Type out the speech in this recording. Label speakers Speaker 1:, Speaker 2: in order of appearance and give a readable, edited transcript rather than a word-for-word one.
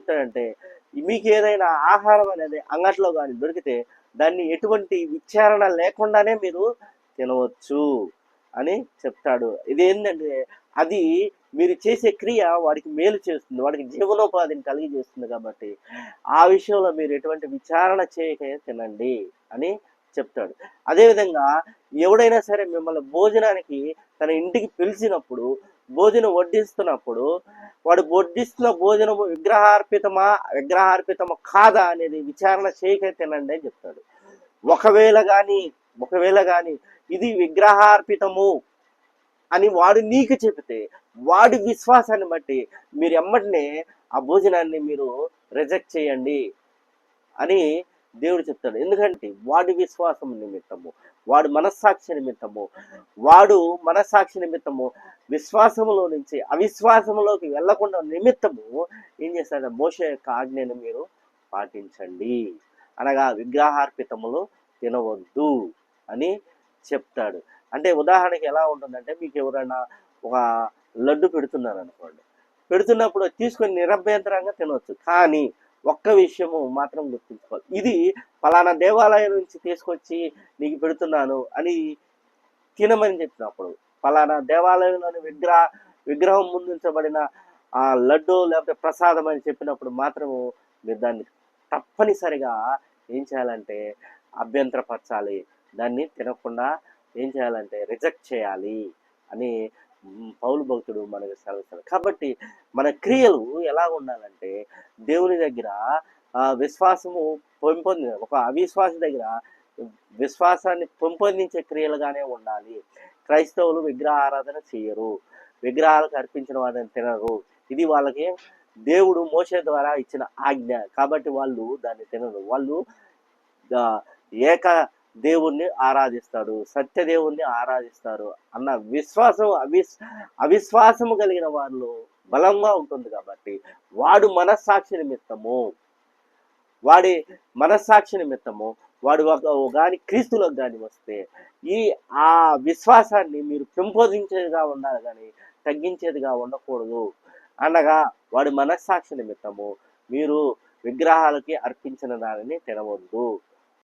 Speaker 1: చెప్తాడంటే, మీకు ఏదైనా ఆహారం అనేది అంగట్లో కానీ దొరికితే దాన్ని ఎటువంటి విచారణ లేకుండానే మీరు తినవచ్చు అని చెప్తాడు. ఇదేంటంటే అది మీరు చేసే క్రియ వాడికి మేలు చేస్తుంది, వాడికి జీవనోపాధిని కలిగజేస్తుంది. కాబట్టి ఆ విషయంలో మీరు ఎటువంటి విచారణ చేయక తినండి అని చెప్తాడు. అదేవిధంగా ఎవడైనా సరే మిమ్మల్ని భోజనానికి తన ఇంటికి పిలిచినప్పుడు, భోజనం వడ్డిస్తున్నప్పుడు, వాడు వడ్డిస్తున్న భోజనము విగ్రహార్పితమా కాదా అనేది విచారణ చేయక తినండి అని చెప్తాడు. ఒకవేళ కానీ ఇది విగ్రహార్పితము అని వాడు నీకు చెబితే, వాడి విశ్వాసాన్ని బట్టి మీరు ఎమ్మటినే ఆ భోజనాన్ని మీరు రిజెక్ట్ చేయండి అని దేవుడు చెప్తాడు. ఎందుకంటే వాడి విశ్వాసం నిమిత్తము, వాడు మనస్సాక్షి నిమిత్తము విశ్వాసములో నుంచి అవిశ్వాసములోకి వెళ్లకుండా నిమిత్తము ఏం చేస్తాడు? మోషే యొక్క ఆజ్ఞను మీరు పాటించండి, అనగా విగ్రహార్పితములు తినవద్దు అని చెప్తాడు. అంటే ఉదాహరణకి ఎలా ఉంటుందంటే, మీకు ఎవరైనా ఒక లడ్డు పెడుతున్నారు అనుకోండి, పెడుతున్నప్పుడు తీసుకొని నిరభ్యంతరంగా తినవచ్చు. కానీ ఒక్క విషయము మాత్రం గుర్తుంచుకోవాలి, ఇది ఫలానా దేవాలయం నుంచి తీసుకొచ్చి నీకు పెడుతున్నాను అని తినమని చెప్పినప్పుడు, ఫలానా దేవాలయంలోని విగ్రహం ముందుంచబడిన ఆ లడ్డు లేకపోతే ప్రసాదం అని చెప్పినప్పుడు మాత్రము మీరు దాన్ని తప్పనిసరిగా ఏం చేయాలంటే అభ్యంతరపరచాలి. దాన్ని తినకుండా ఏం చేయాలంటే రిజెక్ట్ చేయాలి అని పౌలు భక్తుడు మనకు సెలవుస్తాడు. కాబట్టి మన క్రియలు ఎలా ఉండాలంటే, దేవుని దగ్గర విశ్వాసము ఒక అవిశ్వాసి దగ్గర విశ్వాసాన్ని పెంపొందించే క్రియలుగానే ఉండాలి. క్రైస్తవులు విగ్రహ ఆరాధన చేయరు, విగ్రహాలకు అర్పించిన వాటిని తినరు. ఇది వాళ్ళకి దేవుడు మోషే ద్వారా ఇచ్చిన ఆజ్ఞ. కాబట్టి వాళ్ళు దాన్ని తినరు. వాళ్ళు ఏక దేవుణ్ణి ఆరాధిస్తాడు, సత్యదేవుణ్ణి ఆరాధిస్తారు అన్న విశ్వాసం అవిశ్వాసము కలిగిన వాళ్ళు బలంగా ఉంటుంది. కాబట్టి వాడి మనస్సాక్షి నిమిత్తము వాడు కానీ క్రీస్తులకు కానీ వస్తే ఆ విశ్వాసాన్ని మీరు పెంపొందించేదిగా ఉండాలి కానీ తగ్గించేదిగా ఉండకూడదు. అనగా వాడి మనస్సాక్షి నిమిత్తము మీరు విగ్రహాలకి అర్పించిన దానిని తినవద్దు.